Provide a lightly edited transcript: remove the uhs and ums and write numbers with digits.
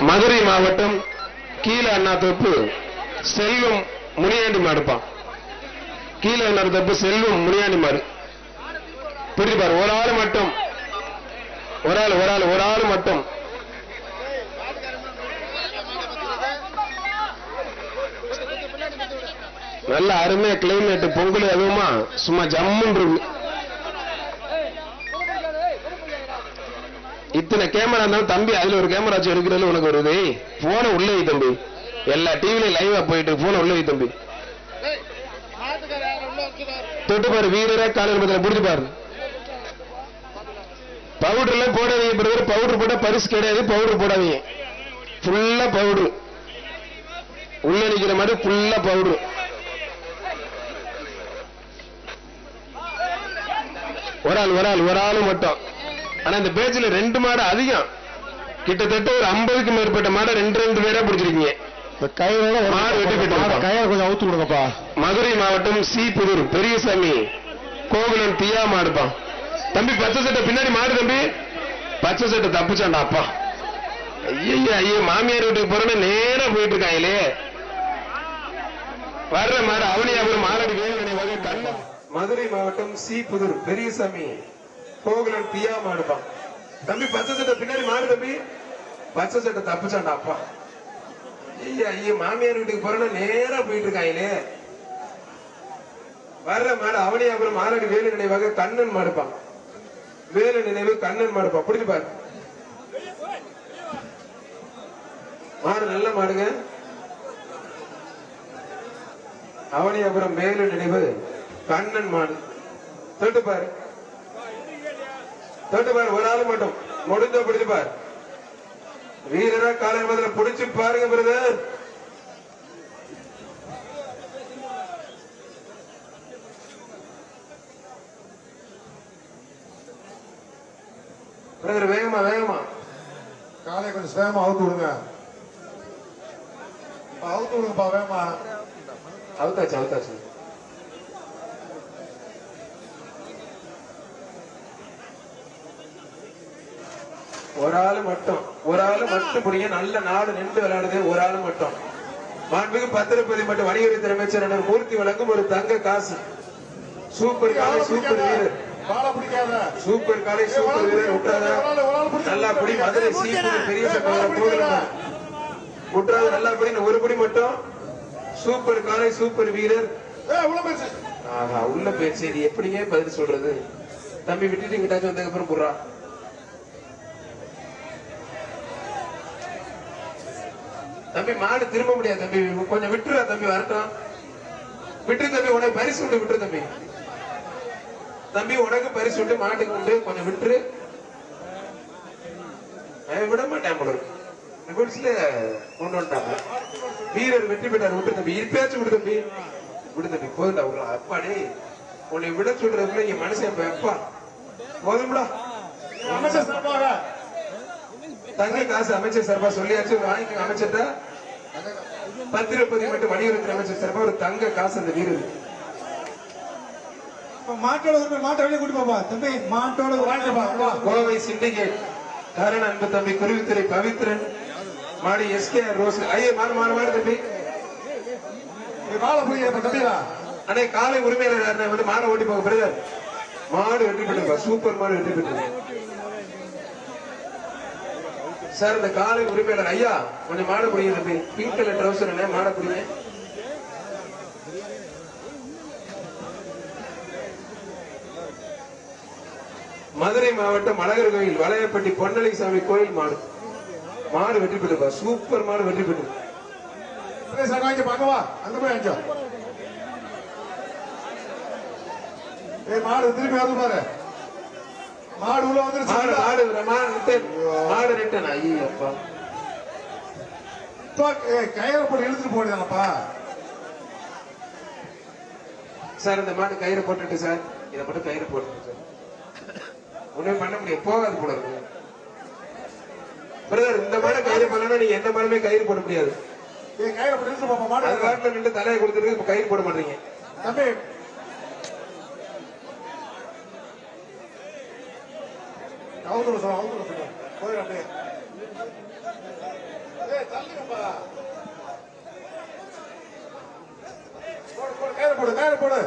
மதுரை மாவட்டம் கீழ அண்ணா தோப்பு செல்வம் முனியாண்டி மாடுப்பான். கீழ அண்ணா தோப்பு செல்வம் முனியாண்டி மாடு பிடிப்பாரு. ஒரு ஆள் மட்டும், ஒரு ஆள் மட்டும். நல்ல அருமையா கிளைமேட், பொங்கல் அதுவுமா சும்மா ஜம்முன்னு இருக்கு. இத்தனை கேமரா இருந்தாலும் தம்பி அதுல ஒரு கேமரா வச்சு எடுக்கிறது உனக்கு வருது. போன உள்ள வை தம்பி, எல்லா டிவிலையும் லைவா போயிட்டு போன உள்ள வை தம்பி. தொட்டு பாரு, வீரரா காலையில் புடிச்சு பாரு. பவுடர் எல்லாம் போடாதீங்க பிரதர், பவுடர் போட்டா பரிசு கிடையாது. பவுடர் போடாதீங்க, ஃபுல்லா பவுடர். உள்ள நிக்கிற மாதிரி ஃபுல்லா பவுடர். ஒரு ஆள் மட்டும். ஆனா இந்த பேச்சில் 2 மாடு அதிகம், கிட்டத்தட்ட ஒரு 50க்கு மேற்பட்ட மாடை 2 பேரா பிடிச்சிருக்கீங்க. மாடு வெட்டி போயிட்டு கையை கொஞ்சம் அவுத்து கொடுங்கப்பா. மதுரை மாவட்டம் சி புதூர் பெரியசாமி கோகுலன் தியா மாடுப்பான். தம்பி பச்சை சட்டை பின்னாடி மாடு தம்பி, பச்சை சட்டை தப்புச்சாண்டா அப்பா. ஐயோ மாமியார் வீட்டுக்கு போறேன்னு நேரா போயிட்டு இருக்காங்களே. வர்ற மாடு அவனியாபுரம் மாரடி வேலை வகை கண்ணன். மதுரை மாவட்டம் சி புதூர் பெரியசாமி கோகுலன் தியா மாடுப்பான். தம்பி பச்சை சட்டை பின்னாடி மாடு தம்பி, பச்சை சட்டை தப்புச்சாண்டா அப்பா. ஐயோ மாமியார் வீட்டுக்கு போறேன்னு நேரா போயிட்டு இருக்காங்களே. வர்ற மாடு அவனியாபுரம் மாரடி வேலு நினைவாக கண்ணன் மாடுப்பான். வேலு நினைவு கண்ணன் மாடுப்பான். புரிஞ்சு பாரு, மாடு நல்ல மாடுங்க. அவனியாபுரம் வேலு நினைவு கண்ணன் மாடு. தொட்டு பாரு, தொட்டு பாரு. ஒரு ஆள் மட்டும் முடிஞ்ச பிடிச்சு பாரு. வீரரா காலை முதல்ல பிடிச்சு பாருங்க பிரதர். பிரதர் வேகமா வேகமா காலை கொஞ்சம் வேகமா அவுத்து விடுங்க, அவுத்து விடுங்கப்பா வேகமா. அவுத்தாச்சு. ஒரு ஆள் மட்டும் புடிங்க. நல்ல நாடு நின்று விளையாடுது. ஒரு ஆள் மட்டும். மாண்புமிகு பத்திரப்பதி மற்றும் வணிகத்துறை அமைச்சர் மூர்த்தி வழங்கும் ஒரு தங்க காசு. சூப்பர் காலை, சூப்பர் வீரர். சூப்பர் காலை, சூப்பர் வீரர். விட்டாத நல்லா புடி. மதுரை சீப்பு பெரிய விட்டாத நல்லா புடி. ஒரு புடி மட்டும். சூப்பர் காலை, சூப்பர் வீரர். உள்ள பேச்சு இது எப்படிங்க பதில் சொல்றது? தம்பி விட்டுட்டு கிட்டாச்சும் வந்ததுக்கு அப்புறம் புறா. தம்பி மாடு திரும்ப முடியாது தம்பி, கொஞ்சம் விட்டுறா தம்பி. வரட்டும், விட்டு தம்பி. உனக்கு பரிசு உண்டு, விட்டுரு தம்பி. தம்பி உனக்கு பரிசு உண்டு, மாட்டுக்கு உண்டு. கொஞ்சம் விட்டுரு. விட மாட்டேன் போல நிகழ்ச்சியில கொண்டு வந்துட்டாங்க. வீரர் வெற்றி பெற்றார். விட்டு தம்பி, இருப்பேச்சு விடு தம்பி, விடு தம்பி. போதுண்டா ஒரு அப்பாடி. உன்னை விட சொல்றதுக்குள்ள இங்க மனுஷன் எப்பா போதும்டா. அமைச்சர் சார்பாக தங்க காசு அமைச்சர் சார்பா சொல்லியாச்சு, வாங்கிக்க. அமைச்சர்கிட்ட பத்திரப்பதி மற்றும் வணிகத்துறை அமைச்சர் சார்பா ஒரு தங்க காசு அந்த வீரர். மாட்டோட மாட்டை வெளியே கூட்டி போப்பா தம்பி. மாட்டோட கோவை சிண்டிகேட் கரண் அன்பு தம்பி குருவித்துறை பவித்ரன் மாடி எஸ்கேஆர் ரோஸ். ஐயே மாறு தம்பி. அண்ணே காலை உரிமையாளர் வந்து மாடை ஓட்டி போக. பிரதர் மாடு வெற்றி பெற்று, சூப்பர் மாடு வெற்றி பெற்று சார். இந்த காலை உரிமையாளர் ஐயா கொஞ்சம் மாட புடிங்க தம்பி. பிங்க் கலர் ட்ரௌசர் என்ன மாட புடிங்க. மதுரை மாவட்டம் அழகர் கோயில் வளையப்பட்டி பொன்னலை சாமி கோயில் மாடு வெற்றி பெற்று. சூப்பர் மாடு வெற்றி பெற்று. பாக்கவா அங்க போய் அஞ்சோ. மாடு திரும்பி வந்து பாரு. மாடு உள்ள வந்து மாடு ரிட்டன். ஐயப்பா கயிறு போட்டு இழுத்துட்டு போடுதானப்பா சார். இந்த மாடு கயிறு போட்டுட்டு சார், இதை மட்டும் கயிறு போட்டு சார். ஒண்ணுமே பண்ண முடியாது, போகாது போல இருக்கு பிரதர். இந்த மாடு கயிறு பண்ணா நீங்க எந்த மாடுமே கயிறு போட முடியாது. கயிறு போட்டு இழுத்து பாப்பா. மாடு அது வாட்டில நின்று தலையை கொடுத்துருக்கு, இப்ப கயிறு போட மாட்டீங்க தம்பி. அவுத்து சொல்ல போயிடும். கயிறு போடு